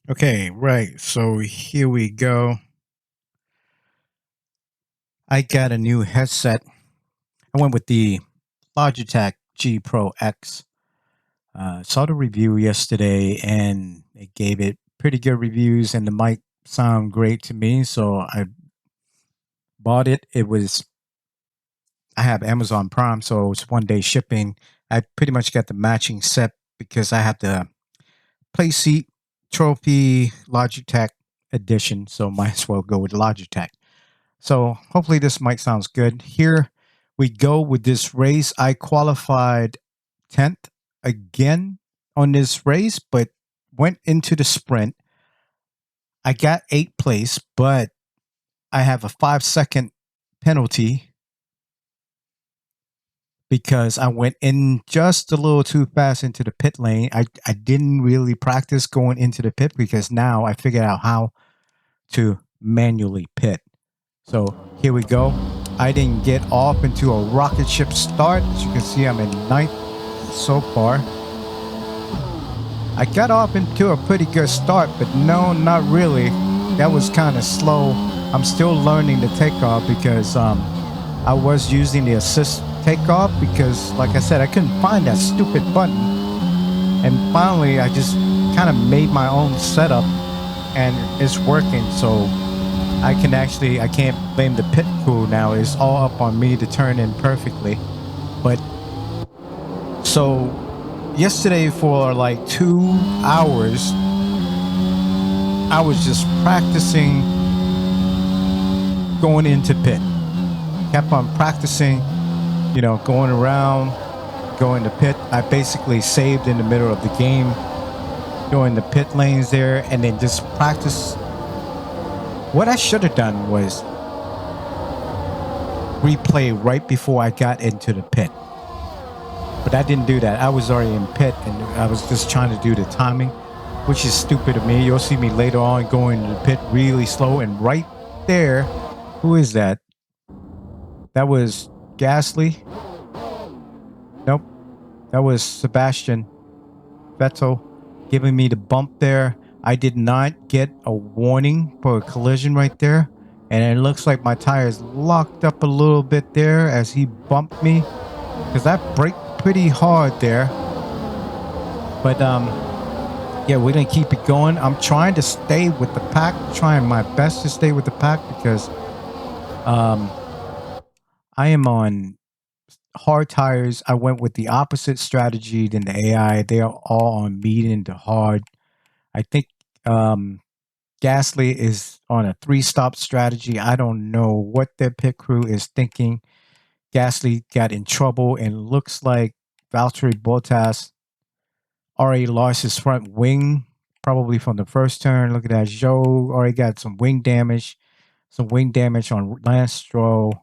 Okay, right. So here we go. I got a new headset. I went with the Logitech G Pro X. Saw the review yesterday and it gave it pretty good reviews and the mic sound great to me. So I bought it. I have Amazon Prime, so it's 1 day shipping. I pretty much got the matching set because I have the Play Seat Trophy Logitech edition. So might as well go with Logitech. So hopefully this mic sounds good. Here we go with this race. I qualified 10th again on this race, but went into the sprint. I got 8th place, but I have a 5-second penalty because I went in just a little too fast into the pit lane. I didn't really practice going into the pit because now I figured out how to manually pit. So here we go. I didn't get off into a rocket ship start. As you can see, I'm in 9th so far. I got off into a pretty good start, but no, not really. That was kind of slow. I'm still learning the takeoff because I was using the assist takeoff because, like I said, I couldn't find that stupid button. And finally, I just kind of made my own setup and it's working. So I can't blame the pit crew now. It's all up on me to turn in perfectly. But so yesterday for like 2 hours, I was just practicing going into pit. Kept on practicing, going around, going to pit. I basically saved in the middle of the game, doing the pit lanes there, and then just practice. What I should have done was replay right before I got into the pit. But I didn't do that. I was already in pit and I was just trying to do the timing, which is stupid of me. You'll see me later on going to the pit really slow. And right there, who is that? That was Gasly. Nope. That was Sebastian Vettel giving me the bump there. I did not get a warning for a collision right there. And it looks like my tires locked up a little bit there as he bumped me. Because I braked pretty hard there. But yeah, we're going to keep it going. I'm trying to stay with the pack. Trying my best to stay with the pack because I am on hard tires. I went with the opposite strategy than the AI. They are all on medium to hard. I think Gasly is on a 3-stop strategy. I don't know what their pit crew is thinking. Gasly got in trouble and looks like Valtteri Bottas already lost his front wing, probably from the first turn. Look at that. Zhou already got some wing damage. Some wing damage on Lance Stroll.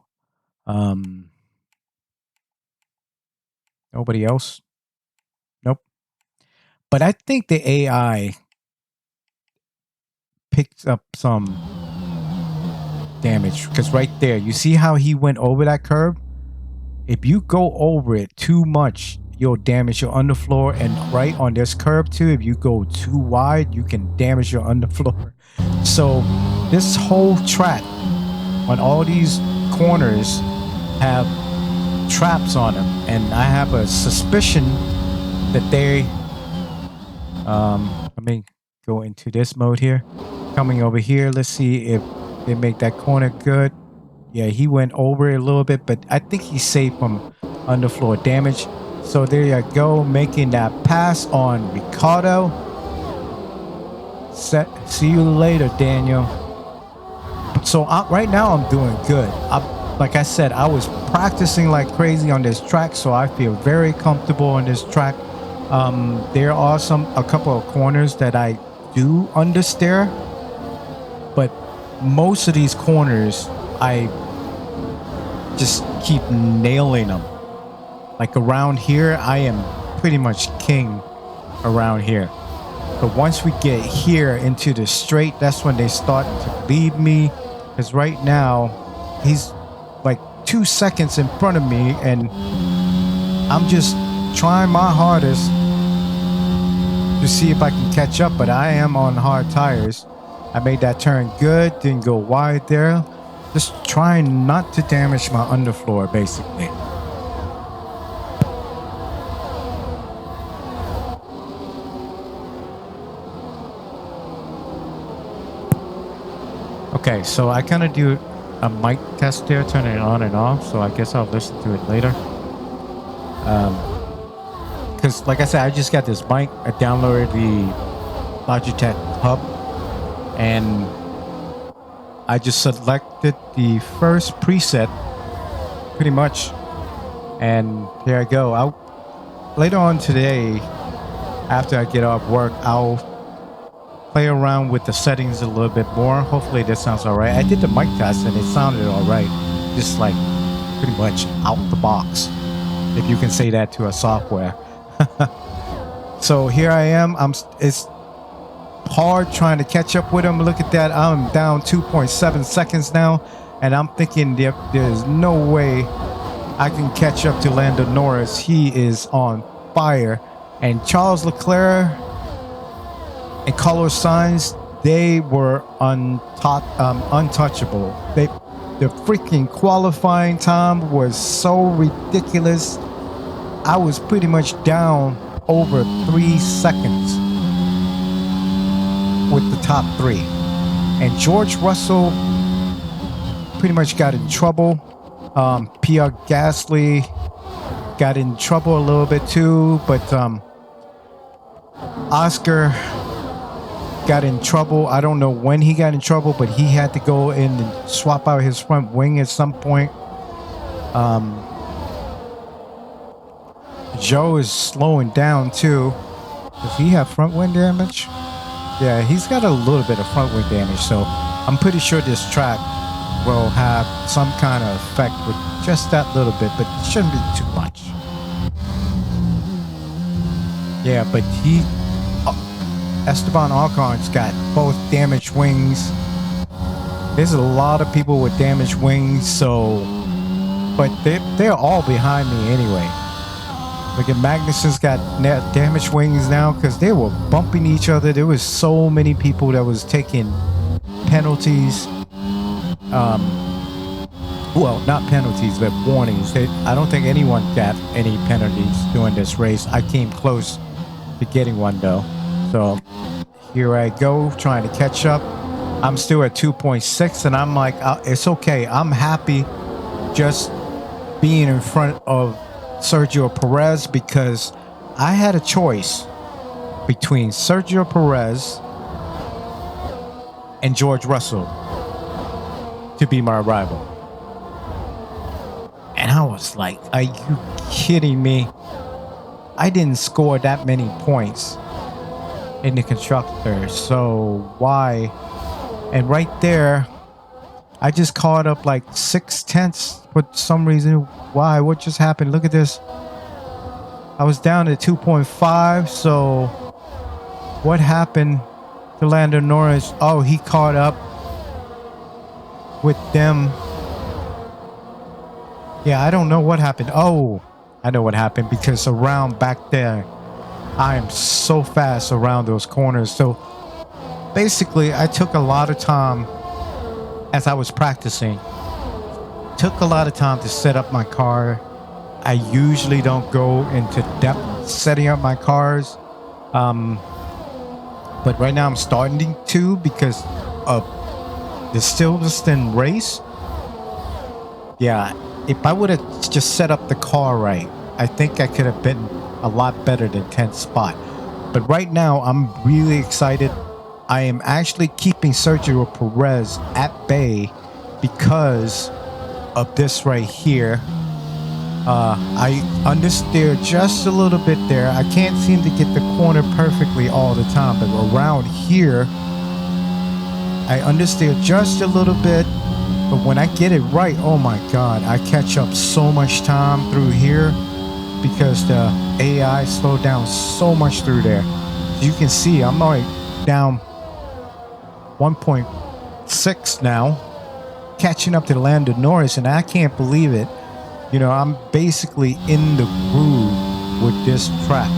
Nobody else? Nope. But I think the AI picked up some damage because right there, you see how he went over that curb? If you go over it too much, you'll damage your underfloor. And right on this curb too, if you go too wide, you can damage your underfloor. So this whole track on all these corners have traps on them, and I have a suspicion that they let me go into this mode here. Coming over here, let's see if they make that corner good. Yeah, he went over it a little bit, but I think he's safe from underfloor damage. So there you go, making that pass on Ricciardo. See you later, Daniel. So right now I'm doing good. Like I said, I was practicing like crazy on this track, so I feel very comfortable on this track. There are a couple of corners that I do understeer, but most of these corners I just keep nailing them. Like around here, I am pretty much king around here. But once we get here into the straight, that's when they start to leave me. Because right now, he's like 2 seconds in front of me, and I'm just trying my hardest to see if I can catch up, but I am on hard tires. I made that turn good, didn't go wide there. Just trying not to damage my underfloor, basically. Okay, so I kind of do a mic test there, turn it on and off, so I guess I'll listen to it later. Because like I said, I just got this mic. I downloaded the Logitech hub, and I just selected the first preset pretty much, and here I go. Later on today, after I get off work, I'll play around with the settings a little bit more. Hopefully this sounds all right. I did the mic test and it sounded all right, just like pretty much out the box, if you can say that to a software. So here I am. It's hard trying to catch up with him. Look at that. I'm down 2.7 seconds now, and I'm thinking there's no way I can catch up to Lando Norris. He is on fire, and Charles Leclerc and Carlos Sainz, they were untouchable. The freaking qualifying time was so ridiculous. I was pretty much down over 3 seconds with the top three. And George Russell pretty much got in trouble. Pierre Gasly got in trouble a little bit too, but Oscar got in trouble. I don't know when he got in trouble, but he had to go in and swap out his front wing at some point. Joe is slowing down too. Does he have front wing damage? Yeah, he's got a little bit of front wing damage, so I'm pretty sure this track will have some kind of effect with just that little bit, but it shouldn't be too much. Yeah, but Esteban Ocon's got both damaged wings. There's a lot of people with damaged wings, but they're all behind me anyway. Look at Magnussen's got damaged wings now because they were bumping each other. There was so many people that was taking penalties. Well, not penalties, but warnings. I don't think anyone got any penalties during this race. I came close to getting one though. So here I go, trying to catch up. I'm still at 2.6, and I'm like, it's okay. I'm happy just being in front of Sergio Perez because I had a choice between Sergio Perez and George Russell to be my rival. And I was like, are you kidding me? I didn't score that many points in the constructors, so why? And right there, I just caught up like 6/10 for some reason. Why? What just happened? Look at this. I was down to 2.5. So what happened to Lando Norris? Oh, he caught up with them. Yeah, I don't know what happened. Oh, I know what happened because around back there, I am so fast around those corners. So basically, I took a lot of time as I was practicing. Took a lot of time to set up my car. I usually don't go into depth setting up my cars. But right now I'm starting to because of the Silverstone race. Yeah, if I would have just set up the car right, I think I could have been a lot better than 10th spot. But right now I'm really excited. I am actually keeping Sergio Perez at bay because of this right here. I understeer just a little bit there. I can't seem to get the corner perfectly all the time, but around here I understeer just a little bit. But when I get it right, oh my god, I catch up so much time through here because the AI slowed down so much through there. You can see I'm already down 1.6 now, catching up to Lando Norris, and I can't believe it. You know, I'm basically in the groove with this track.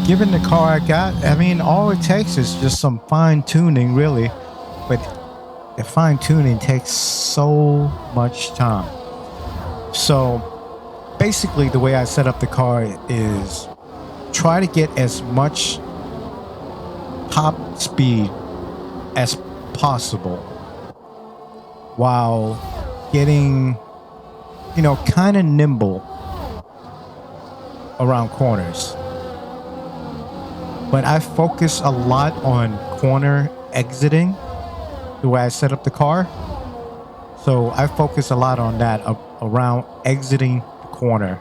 given the car I got, I mean, all it takes is just some fine tuning, really. But the fine tuning takes so much time. So basically, the way I set up the car is try to get as much top speed as possible while getting, you know, kind of nimble around corners. But I focus a lot on corner exiting the way I set up the car. So I focus a lot on that, around exiting the corner.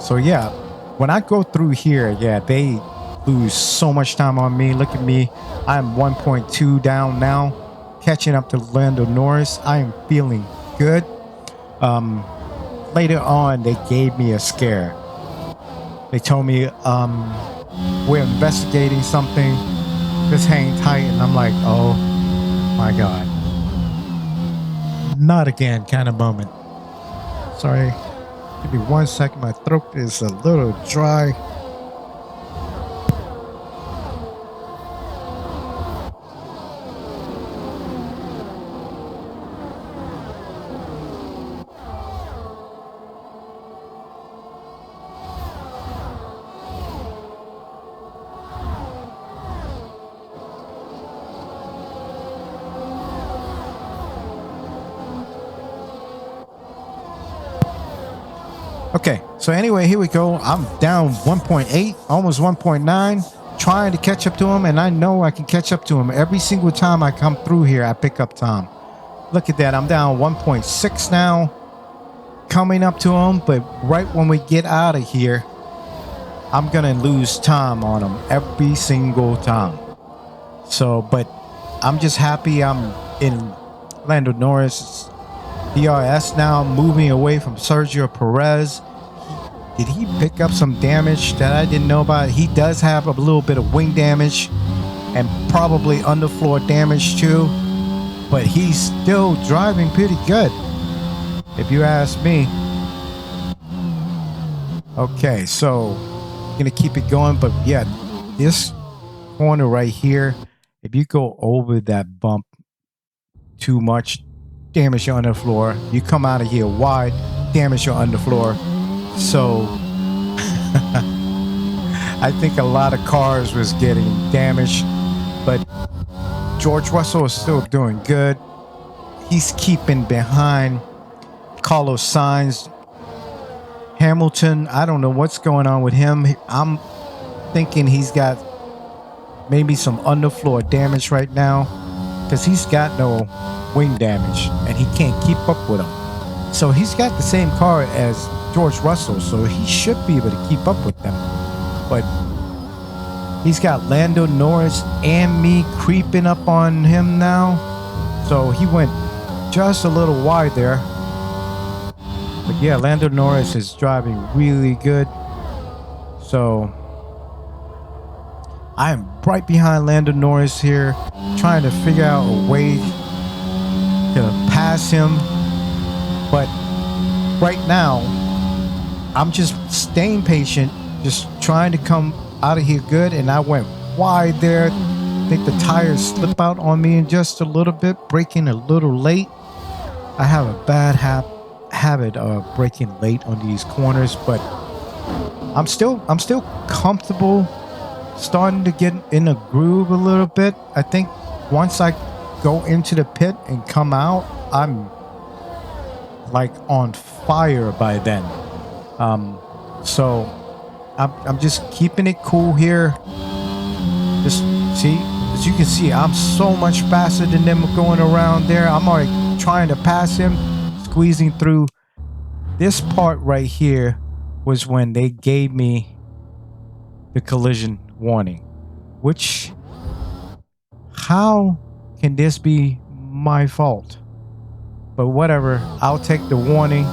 So yeah, when I go through here, yeah, they lose so much time on me. Look at me. I'm 1.2 down now, catching up to Lando Norris. I am feeling good. Later on, they gave me a scare. They told me, we're investigating something. Just hang tight. And I'm like, oh my God. Not again kind of moment. Sorry. Give me 1 second. My throat is a little dry. Okay, so anyway, here we go. I'm down 1.8, almost 1.9, trying to catch up to him, and I know I can catch up to him. Every single time I come through here, I pick up time. Look at that. I'm down 1.6 now, coming up to him, but right when we get out of here, I'm going to lose time on him every single time. So, but I'm just happy I'm in Lando Norris' DRS now, moving away from Sergio Perez. Did he pick up some damage that I didn't know about? He does have a little bit of wing damage and probably underfloor damage too, but he's still driving pretty good, if you ask me. Okay, so I'm gonna keep it going, but yeah, this corner right here, if you go over that bump too much, damage your underfloor. You come out of here wide, damage your underfloor. So I think a lot of cars was getting damaged, but George Russell is still doing good. He's keeping behind Carlos Sainz. Hamilton, I don't know what's going on with him. I'm thinking he's got maybe some underfloor damage right now, because he's got no wing damage and he can't keep up with him. So he's got the same car as George Russell, so he should be able to keep up with them. But he's got Lando Norris and me creeping up on him now. So he went just a little wide there. But yeah, Lando Norris is driving really good. So I'm right behind Lando Norris here, trying to figure out a way to pass him. But right now, I'm just staying patient, just trying to come out of here good. And I went wide there. I think the tires slip out on me in just a little bit, braking a little late. I have a bad habit of braking late on these corners, but I'm still comfortable, starting to get in a groove a little bit. I think once I go into the pit and come out, I'm like on fire by then. So I'm just keeping it cool here. Just see, as you can see, I'm so much faster than them going around there. I'm already trying to pass him, squeezing through. This part right here was when they gave me the collision warning, which, how can this be my fault? But whatever, I'll take the warning.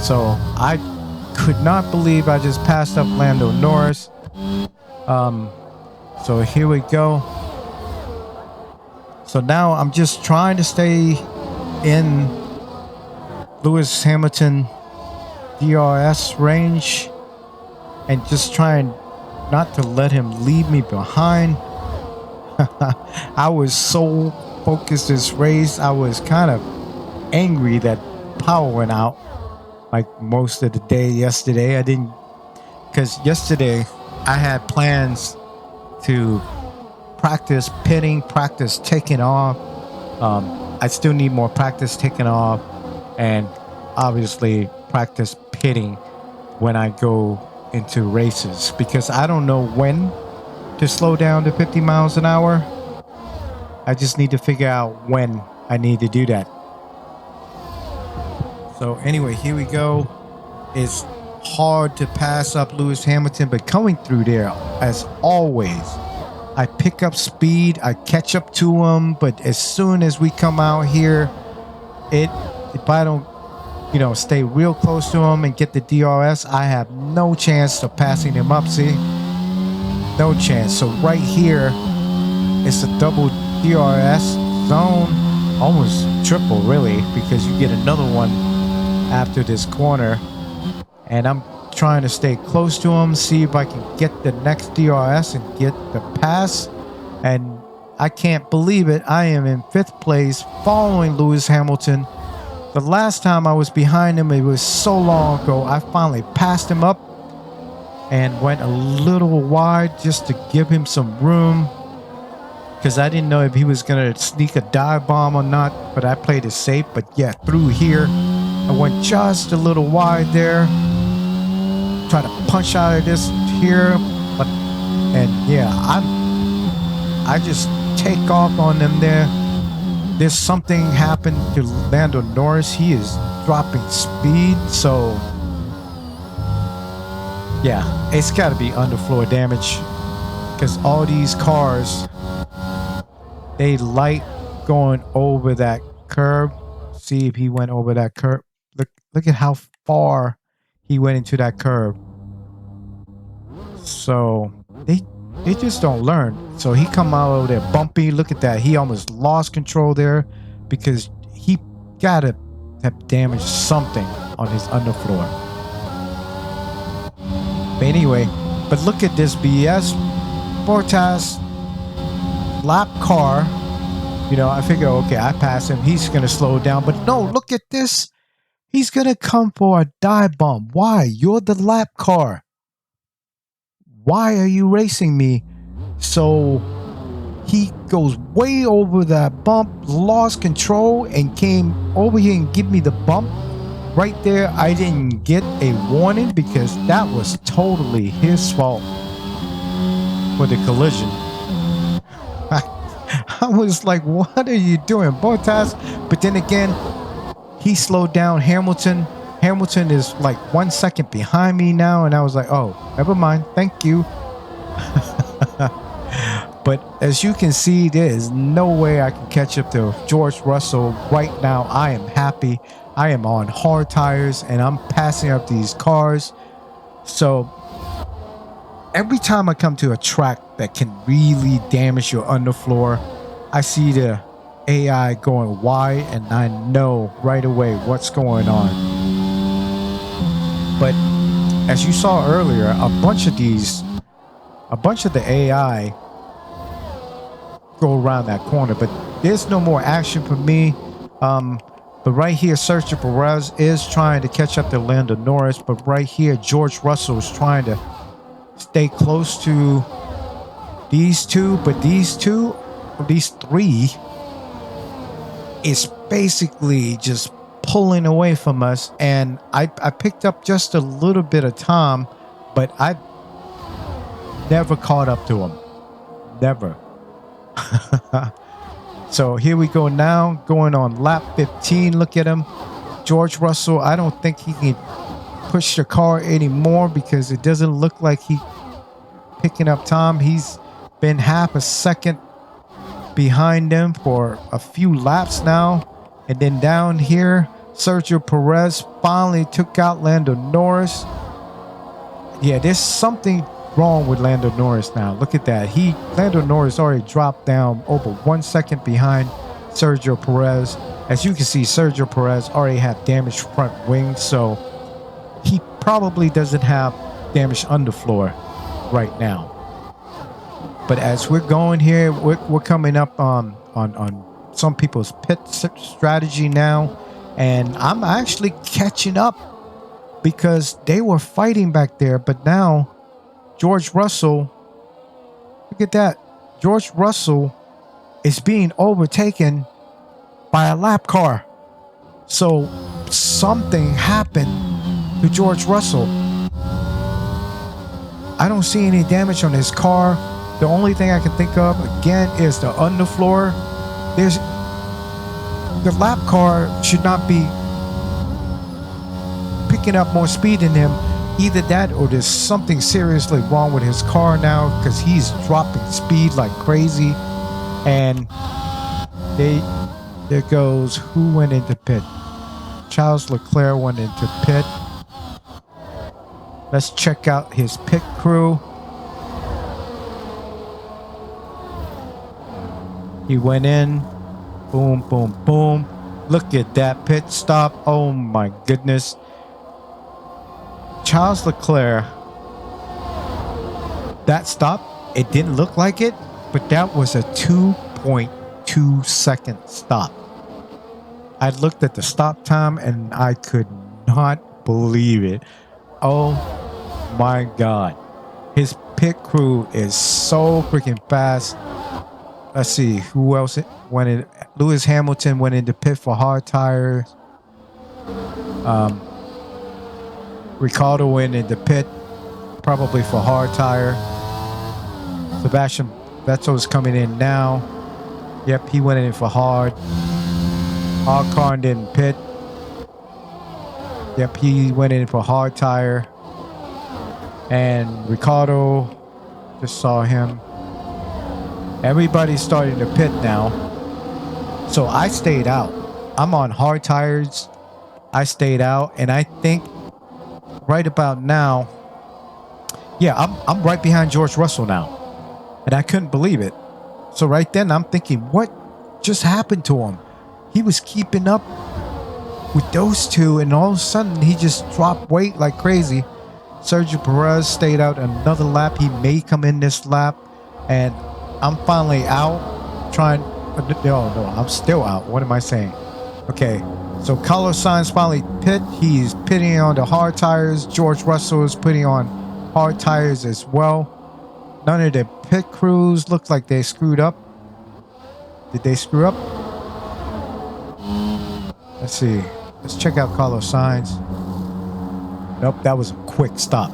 So I could not believe I just passed up Lando Norris. So here we go. So now I'm just trying to stay in Lewis Hamilton DRS range. and just trying not to let him leave me behind. I was so focused this race. I was kind of angry that power went out like most of the day yesterday. I didn't, because yesterday I had plans to practice pitting, practice taking off. I still need more practice taking off, and obviously practice pitting when I go into races, because I don't know when to slow down to 50 miles an hour. I just need to figure out when I need to do that. So anyway, here we go. It's hard to pass up Lewis Hamilton, but coming through there, as always, I pick up speed, I catch up to him, but as soon as we come out here, if I don't, stay real close to him and get the DRS, I have no chance of passing him up. See? No chance. So right here, it's a double DRS zone, almost triple really, because you get another one after this corner. And I'm trying to stay close to him, see if I can get the next DRS and get the pass. And I can't believe it, I am in 5th place following Lewis Hamilton. The last time I was behind him, it was so long ago. I finally passed him up and went a little wide just to give him some room, because I didn't know if he was going to sneak a dive bomb or not, but I played it safe. But yeah, through here, I went just a little wide there. Try to punch out of this here, and yeah, I just take off on them there. There's something happened to Lando Norris. He is dropping speed, so yeah, it's got to be underfloor damage, because all these cars, they like going over that curb. See if he went over that curb. Look at how far he went into that curve. So they just don't learn. So he come out over there bumpy. Look at that. He almost lost control there, because he gotta have damaged something on his underfloor. But anyway, but look at this BS. Bottas lap car. I figure, okay, I pass him. He's gonna slow down. But no, look at this. He's gonna come for a dive bomb. Why? You're the lap car. Why are you racing me? So he goes way over that bump, lost control, and came over here and give me the bump. Right there, I didn't get a warning, because that was totally his fault for the collision. I was like, what are you doing, Bottas? But then again, he slowed down Hamilton. Hamilton is like 1 second behind me now, and I was like, oh, never mind, thank you. But as you can see, there is no way I can catch up to George Russell right now. I am happy. I am on hard tires, and I'm passing up these cars. So every time I come to a track that can really damage your underfloor, I see the AI going wide, and I know right away what's going on. But as you saw earlier, a bunch of the AI go around that corner, but there's no more action for me. But right here, Sergio Perez is trying to catch up to Lando Norris, but right here, George Russell is trying to stay close to these two, but these three is basically just pulling away from us. And I picked up just a little bit of time, but I never caught up to him. Never. So here we go now, going on lap 15. Look at him. George Russell, I don't think he can push the car anymore, because it doesn't look like he's picking up time. He's been half a second behind them for a few laps now. And then down here, Sergio Perez finally took out Lando Norris. Yeah, there's something wrong with Lando Norris now. Look at that. Lando Norris already dropped down over 1 second behind Sergio Perez. As you can see, Sergio Perez already had damaged front wing, so he probably doesn't have damaged underfloor right now. But as we're going here, we're coming up on some people's pit strategy now, and I'm actually catching up because they were fighting back there. But now George Russell, look at that, George Russell is being overtaken by a lap car. So something happened to George Russell. I don't see any damage on his car. The only thing I can think of again is the underfloor. The lap car should not be picking up more speed than him. Either that or there's something seriously wrong with his car now, because he's dropping speed like crazy. And there goes, who went into pit? Charles Leclerc went into pit. Let's check out his pit crew. He went in. Boom, boom, boom. Look at that pit stop. Oh my goodness. Charles Leclerc. That stop, it didn't look like it, but that was a 2.2 second stop. I looked at the stop time and I could not believe it. Oh my God. His pit crew is so freaking fast. Let's see who else went in. Lewis Hamilton went into pit for hard tires. Ricciardo went into pit probably for hard tire. Sebastian Vettel is coming in now. Yep, he went in for hard. Ocon didn't pit. Yep, he went in for hard tire. And Ricciardo, just saw him. Everybody's starting to pit now. So I stayed out. I'm on hard tires. I stayed out, and I think right about now, yeah, I'm right behind George Russell now. And I couldn't believe it. So right then I'm thinking, what just happened to him? He was keeping up with those two, and all of a sudden he just dropped weight like crazy. Sergio Perez stayed out another lap. He may come in this lap, and I'm finally out trying. No, I'm still out. What am I saying? Okay, so Carlos Sainz finally pit. He's pitting on the hard tires. George Russell is putting on hard tires as well. None of the pit crews look like they screwed up. Did they screw up? Let's see. Let's check out Carlos Sainz. Nope, that was a quick stop.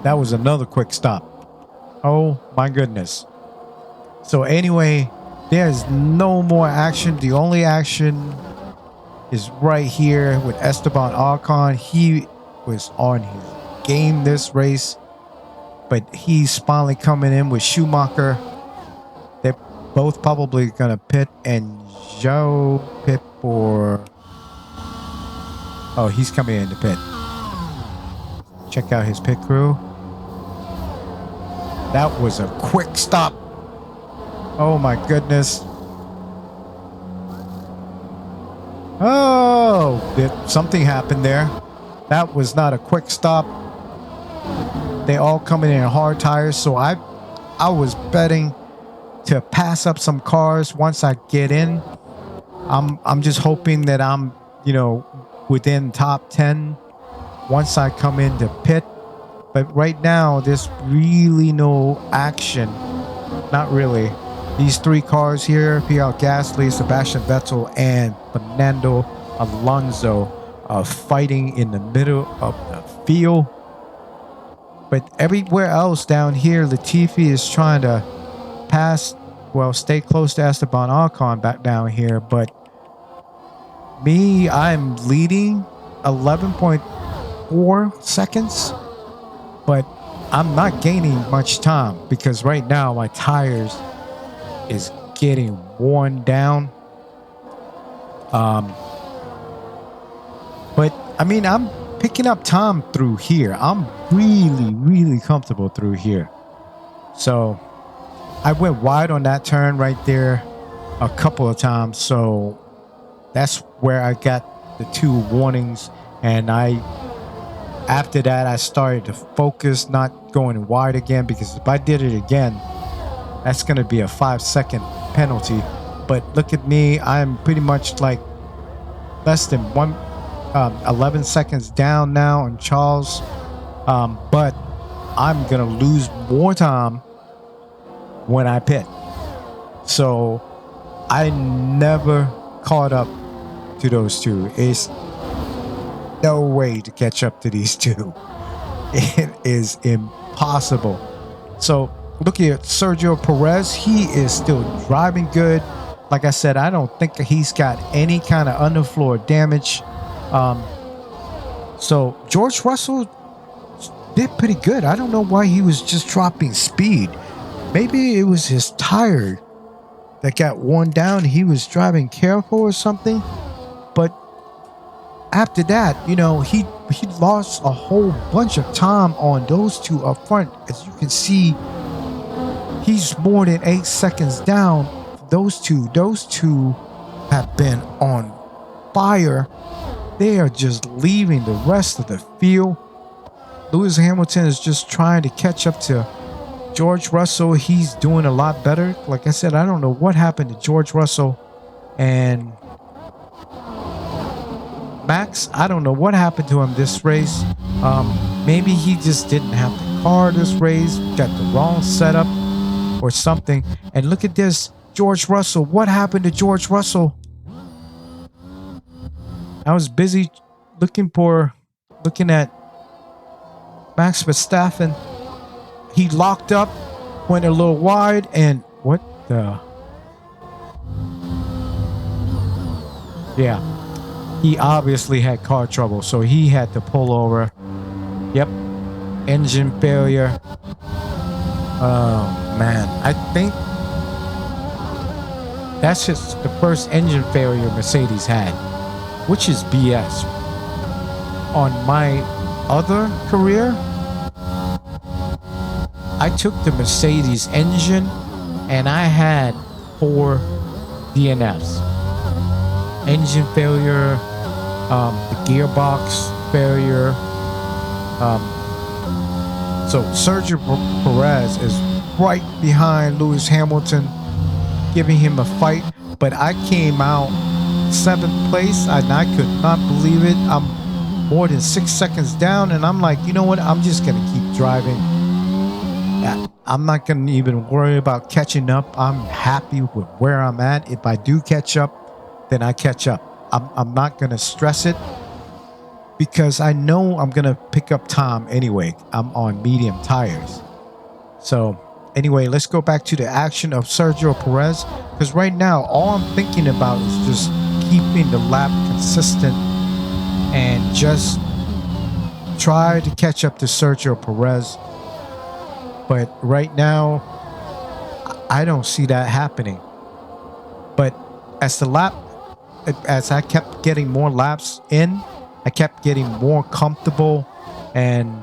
That was another quick stop. Oh my goodness. So anyway, there's no more action. The only action is right here with Esteban Ocon. He was on his game this race, but he's finally coming in with Schumacher. They're both probably gonna pit, and Joe pit for... Oh, he's coming in to pit. Check out his pit crew. That was a quick stop. Oh my goodness. Oh, something happened there. That was not a quick stop. They all coming in hard tires, so I was betting to pass up some cars once I get in. I'm just hoping that I'm, within top 10 once I come into pit. But right now, there's really no action. Not really. These three cars here, Pierre Gasly, Sebastian Vettel, and Fernando Alonso are fighting in the middle of the field. But everywhere else down here, Latifi is trying to stay close to Esteban Ocon back down here. But me, I'm leading 11.4 seconds. But I'm not gaining much time because right now my tires is getting worn down. But I mean, I'm picking up time through here. I'm really, really comfortable through here. So I went wide on that turn right there a couple of times. So that's where I got the two warnings, and I After that, I started to focus, not going wide again, because if I did it again, that's going to be a 5-second penalty. But look at me, I'm pretty much like less than 11 seconds down now on Charles. But I'm going to lose more time when I pit. So I never caught up to those two. It's no way to catch up to these two. It is impossible. So look at Sergio Perez. He is still driving good. Like I said, I don't think he's got any kind of underfloor damage. So George Russell did pretty good. I don't know why he was just dropping speed. Maybe it was his tire that got worn down. He was driving careful or something. But after that, you know, he lost a whole bunch of time on those two up front. As you can see, he's more than 8 seconds down. Those two have been on fire. They are just leaving the rest of the field. Lewis Hamilton is just trying to catch up to George Russell. He's doing a lot better. Like I said, I don't know what happened to George Russell and Max. I don't know what happened to him this race. Maybe he just didn't have the car this race, got the wrong setup or something. And look at this, George Russell. What happened to George Russell? I was busy looking at Max Verstappen. He locked up, went a little wide, and what the? Yeah, he obviously had car trouble, so he had to pull over. Yep, engine failure. Oh man, I think that's just the first engine failure Mercedes had, which is BS. On my other career, I took the Mercedes engine and I had 4 DNFs. Engine failure, the gearbox failure. So Sergio Perez is right behind Lewis Hamilton, giving him a fight. But I came out 7th place and I could not believe it. I'm more than 6 seconds down and I'm like, you know what? I'm just going to keep driving. I'm not going to even worry about catching up. I'm happy with where I'm at. If I do catch up, then I catch up. I'm not going to stress it because I know I'm going to pick up time anyway. I'm on medium tires. So anyway, let's go back to the action of Sergio Perez, because right now all I'm thinking about is just keeping the lap consistent and just try to catch up to Sergio Perez. But right now, I don't see that happening. But as I kept getting more laps in, I kept getting more comfortable. And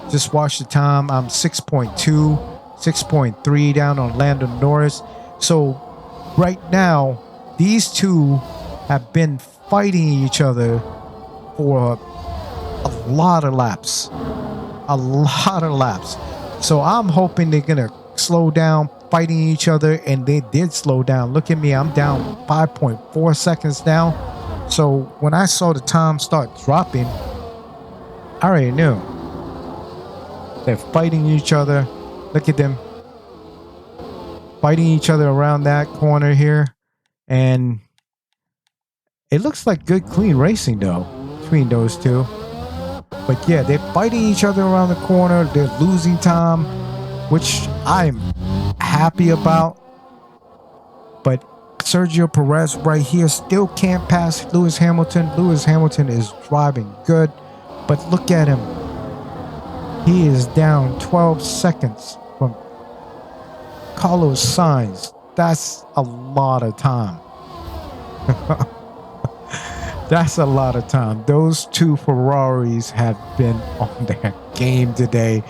just watch the time. I'm 6.2, 6.3 down on Lando Norris. So right now, these two have been fighting each other for a lot of laps. A lot of laps. So I'm hoping they're going to slow down fighting each other, and they did slow down. Look at me. I'm down 5.4 seconds now. So when I saw the time start dropping, I already knew. They're fighting each other. Look at them. Fighting each other around that corner here. And it looks like good, clean racing, though, between those two. But yeah, they're fighting each other around the corner. They're losing time, which I'm happy about. But Sergio Perez right here still can't pass Lewis Hamilton. Lewis Hamilton is driving good. But look at him. He is down 12 seconds from Carlos Sainz. That's a lot of time. That's a lot of time. Those two Ferraris have been on their game today,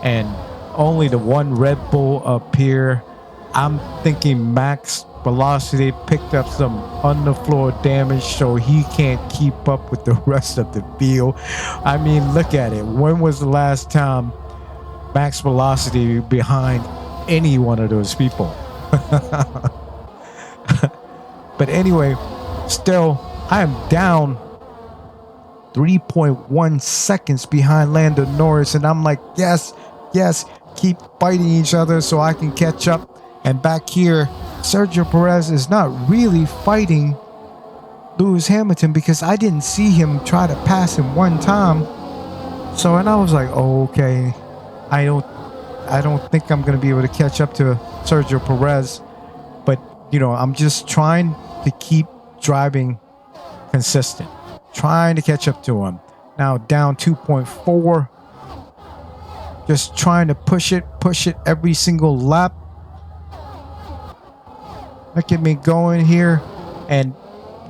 and only the one Red Bull up here. I'm thinking Max velocity, picked up some on-the-floor damage, so he can't keep up with the rest of the field. I mean, look at it. When was the last time max velocity behind any one of those people? But anyway, still, I am down 3.1 seconds behind Lando Norris, and I'm like, yes, keep fighting each other so I can catch up. And back here, Sergio Perez is not really fighting Lewis Hamilton because I didn't see him try to pass him one time. So, and I was like, oh, okay, I don't think I'm going to be able to catch up to Sergio Perez. But, you know, I'm just trying to keep driving consistent, trying to catch up to him. Now down 2.4, just trying to push it every single lap. Look at me going here, and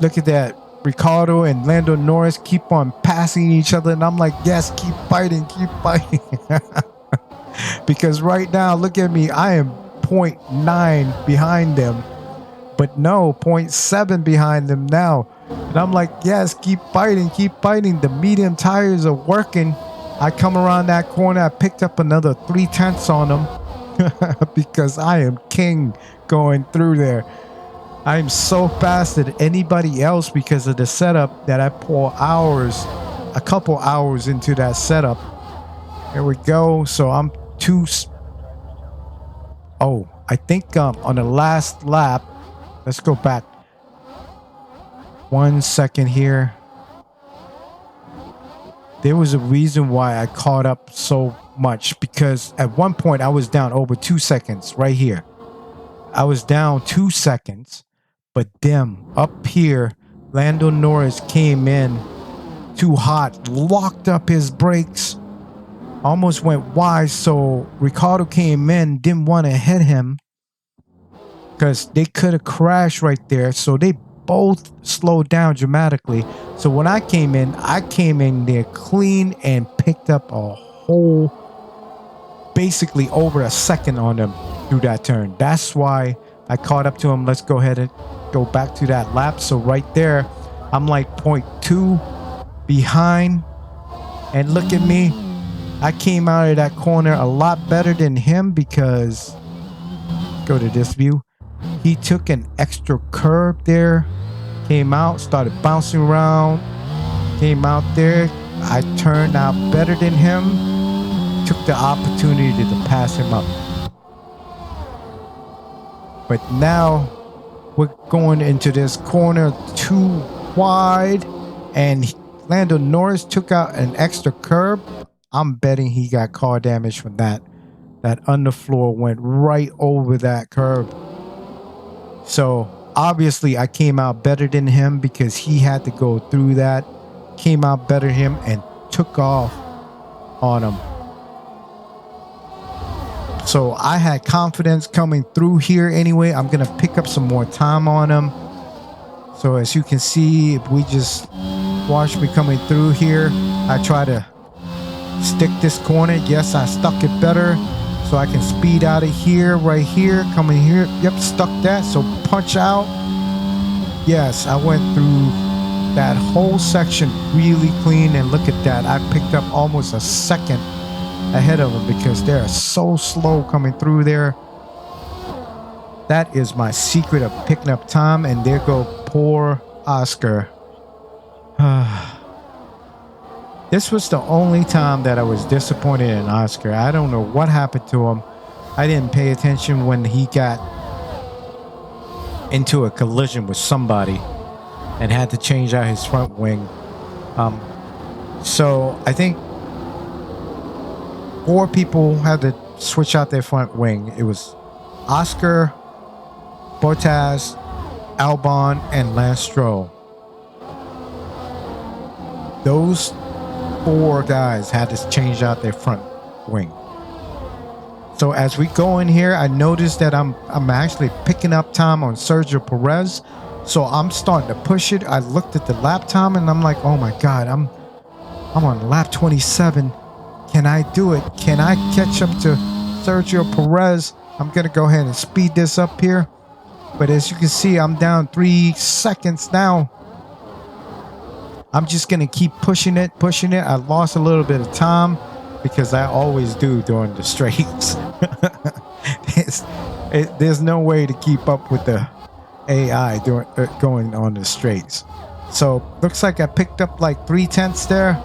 look at that. Ricciardo and Lando Norris keep on passing each other, and I'm like, yes, keep fighting. Because right now, look at me, I am 0.9 behind them, but no, 0.7 behind them now. And I'm like, yes, keep fighting. The medium tires are working. I come around that corner, I picked up another 0.3 on them because I am king going through there. I am so faster than anybody else because of the setup that I pour a couple hours into that setup. Here we go. So I'm I think on the last lap, let's go back 1 second here. There was a reason why I caught up so much, because at one point I was down over 2 seconds right here. I was down 2 seconds, but them up here, Lando Norris came in too hot, locked up his brakes, almost went wide. So Ricciardo came in, didn't want to hit him because they could have crashed right there. So they both slowed down dramatically. So when I came in there clean and picked up a whole, basically over a second on them through that turn. That's why I caught up to him. Let's go ahead and go back to that lap. So right there, I'm like 0.2 behind. And look at me. I came out of that corner a lot better than him because, go to this view. He took an extra curve there, came out, started bouncing around, came out there. I turned out better than him, took the opportunity to pass him up. But now we're going into this corner too wide, and Lando Norris took out an extra curb. I'm betting he got car damage from that. That underfloor went right over that curb. So obviously I came out better than him because he had to go through that. Came out better than him and took off on him. So I had confidence coming through here anyway. I'm going to pick up some more time on him. So as you can see, if we just watch me coming through here, I try to stick this corner. Yes, I stuck it better. So I can speed out of here, right here, coming here. Yep, stuck that. So punch out. Yes, I went through that whole section really clean. And look at that. I picked up almost a second ahead of them because they're so slow coming through there. That is my secret of picking up time. And there go poor Oscar. This was the only time that I was disappointed in Oscar. I don't know what happened to him. I didn't pay attention when he got into a collision with somebody and had to change out his front wing. So I think 4 people had to switch out their front wing. It was Oscar, Bottas, Albon, and Lance Stroll. Those 4 guys had to change out their front wing. So as we go in here, I noticed that I'm actually picking up time on Sergio Perez. So I'm starting to push it. I looked at the lap time and I'm like, oh my God, I'm on lap 27. Can I do it? Can I catch up to Sergio Perez? I'm going to go ahead and speed this up here. But as you can see, I'm down 3 seconds now. I'm just going to keep pushing it. I lost a little bit of time because I always do during the straights. There's no way to keep up with the AI going on the straights. So looks like I picked up like 3/10 there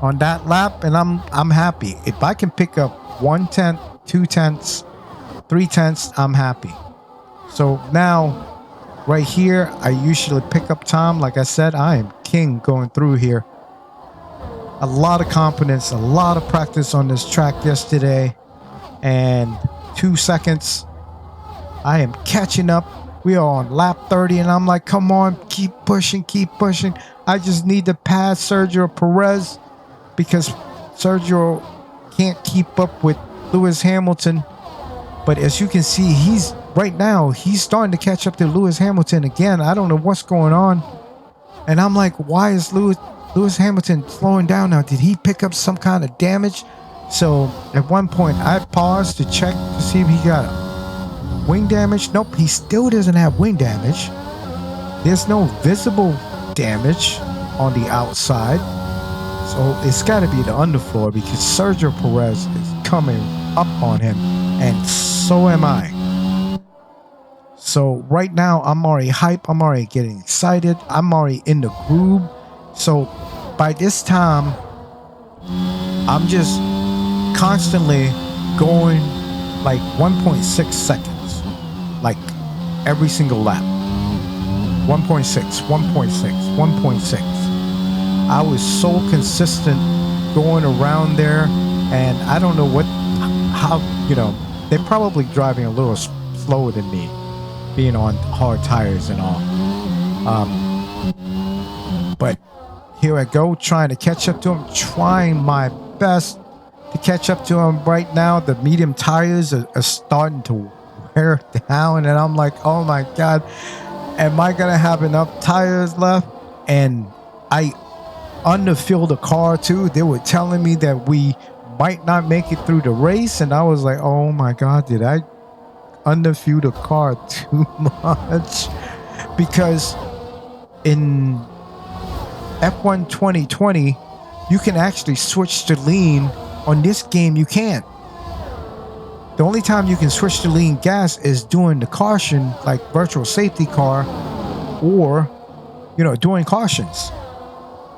on that lap, and I'm happy. If I can pick up 1/10, 2/10, 3/10, I'm happy. So now right here, I usually pick up time. Like I said, I am king going through here. A lot of confidence, a lot of practice on this track yesterday, and 2 seconds. I am catching up. We are on lap 30, and I'm like, come on, keep pushing. I just need to pass Sergio Perez because Sergio can't keep up with Lewis Hamilton. But as you can see, he's starting to catch up to Lewis Hamilton again. I don't know what's going on. And I'm like, why is Lewis Hamilton slowing down now? Did he pick up some kind of damage? So at one point, I paused to check to see if he got wing damage. Nope, he still doesn't have wing damage. There's no visible damage on the outside. So it's got to be the underfloor because Sergio Perez is coming up on him. And so am I. So right now, I'm already hyped. I'm already getting excited. I'm already in the groove. So by this time, I'm just constantly going like 1.6 seconds. Like every single lap. 1.6, 1.6. I was so consistent going around there. And I don't know how, they're probably driving a little slower than me, being on hard tires and all. But here I go, trying to catch up to him, trying my best to catch up to him. Right now, the medium tires are starting to wear down, and I'm like, oh my God, am I going to have enough tires left? And I underfilled the car too. They were telling me that we might not make it through the race, and I was like, oh my God, did I underfuel the car too much? Because in F1 2020, you can actually switch to lean. On this game, you can't. The only time you can switch to lean gas is doing the caution, like virtual safety car, or doing cautions.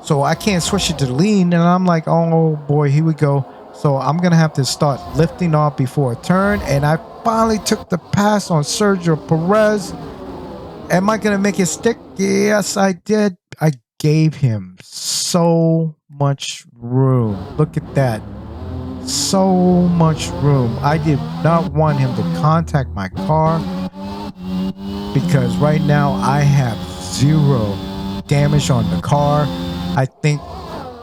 So I can't switch it to lean, and I'm like, oh boy, here we go. So I'm gonna have to start lifting off before a turn, and I finally took the pass on Sergio Perez. Am I gonna make it stick? Yes, I did. I gave him so much room. Look at that. So much room. I did not want him to contact my car because right now I have 0 damage on the car. I think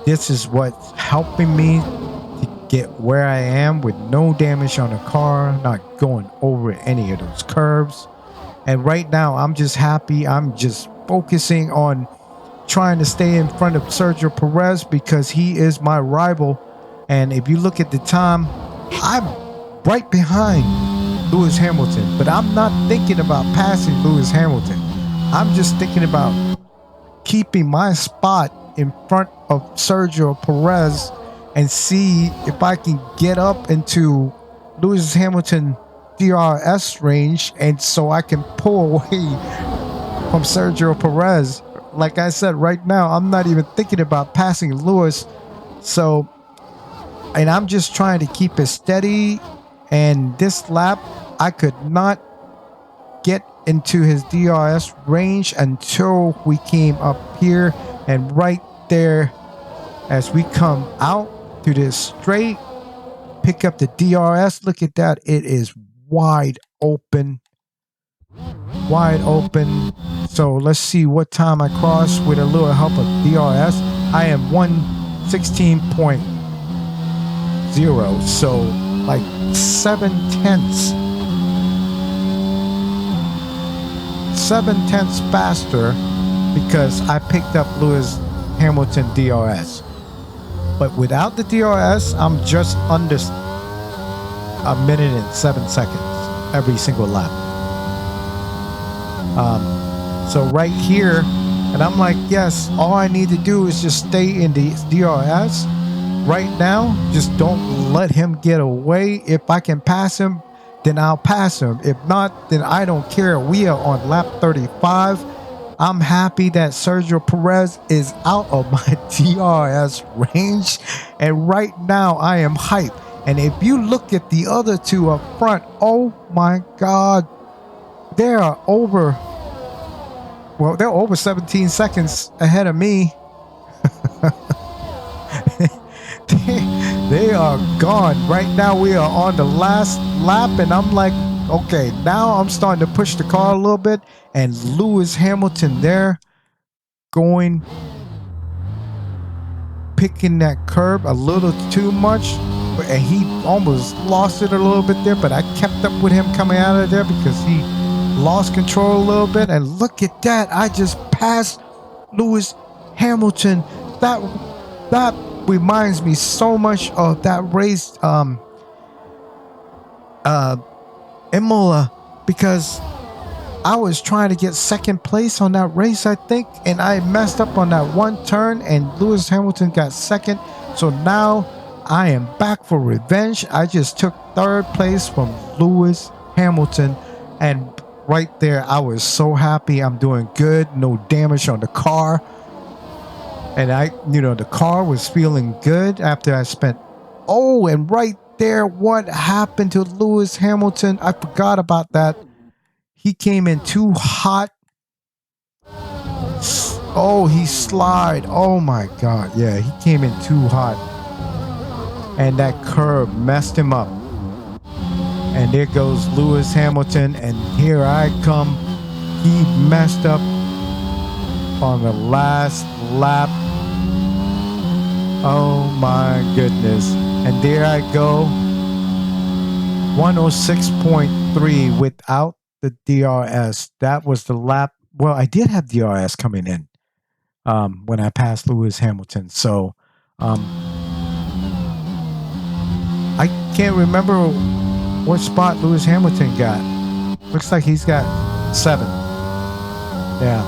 this is what's helping me to get where I am with no damage on the car, not going over any of those curves. And right now I'm just happy. I'm just focusing on trying to stay in front of Sergio Perez because he is my rival. And if you look at the time, I'm right behind Lewis Hamilton, but I'm not thinking about passing Lewis Hamilton. I'm just thinking about keeping my spot in front of Sergio Perez and see if I can get up into Lewis Hamilton DRS range, and so I can pull away from Sergio Perez. Like I said, right now, I'm not even thinking about passing Lewis. So, and I'm just trying to keep it steady. And this lap, I could not get into his DRS range until we came up here. And right there, as we come out to this straight, pick up the DRS. Look at that. It is wide open. Wide open. So let's see what time I cross with a little help of DRS. I am 1:16.0. So like 7/10. 7/10 faster because I picked up Lewis Hamilton DRS. But without the DRS, I'm just under 1 minute and 7 seconds every single lap. So right here, and I'm like, yes, all I need to do is just stay in the DRS. Right now, just don't let him get away. If I can pass him, then I'll pass him. If not, then I don't care. We are on lap 35. I'm happy that Sergio Perez is out of my DRS range. And right now, I am hyped. And if you look at the other two up front, oh my God, they are over. Well, they're over 17 seconds ahead of me. they are gone. Right now, we are on the last lap, and I'm like, okay, now I'm starting to push the car a little bit. And Lewis Hamilton there going, picking that curb a little too much. And he almost lost it a little bit there, but I kept up with him coming out of there because he lost control a little bit. And look at that. I just passed Lewis Hamilton. That reminds me so much of that race Imola, because I was trying to get second place on that race, I think, and I messed up on that one turn, and Lewis Hamilton got second. So now I am back for revenge. I just took third place from Lewis Hamilton, and right there, I was so happy. I'm doing good, no damage on the car. And the car was feeling good after I spent. Oh, and right there, what happened to Lewis Hamilton? I forgot about that. He came in too hot. Oh, he slid. Oh my God. Yeah, he came in too hot. And that curb messed him up. And there goes Lewis Hamilton. And here I come. He messed up on the last lap. Oh my goodness. And there I go. 106.3 without the DRS. That was the lap. Well, I did have DRS coming in when I passed Lewis Hamilton. So I can't remember what spot Lewis Hamilton got. Looks like he's got 7. Yeah.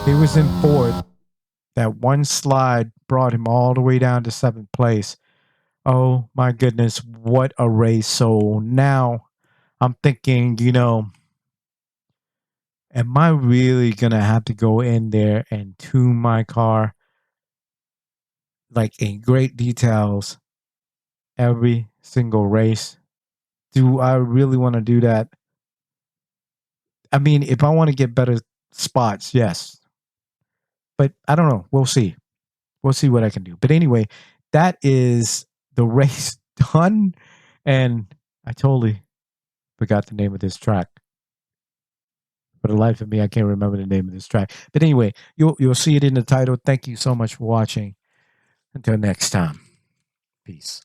He was in 4th. That one slide brought him all the way down to 7th place. Oh my goodness, what a race. So now I'm thinking, am I really going to have to go in there and tune my car like in great details every single race? Do I really want to do that? I mean, if I want to get better spots, yes. But I don't know. We'll see. We'll see what I can do. But anyway, that is the race done. And I totally forgot the name of this track. For the life of me, I can't remember the name of this track. But anyway, you'll see it in the title. Thank you so much for watching. Until next time. Peace.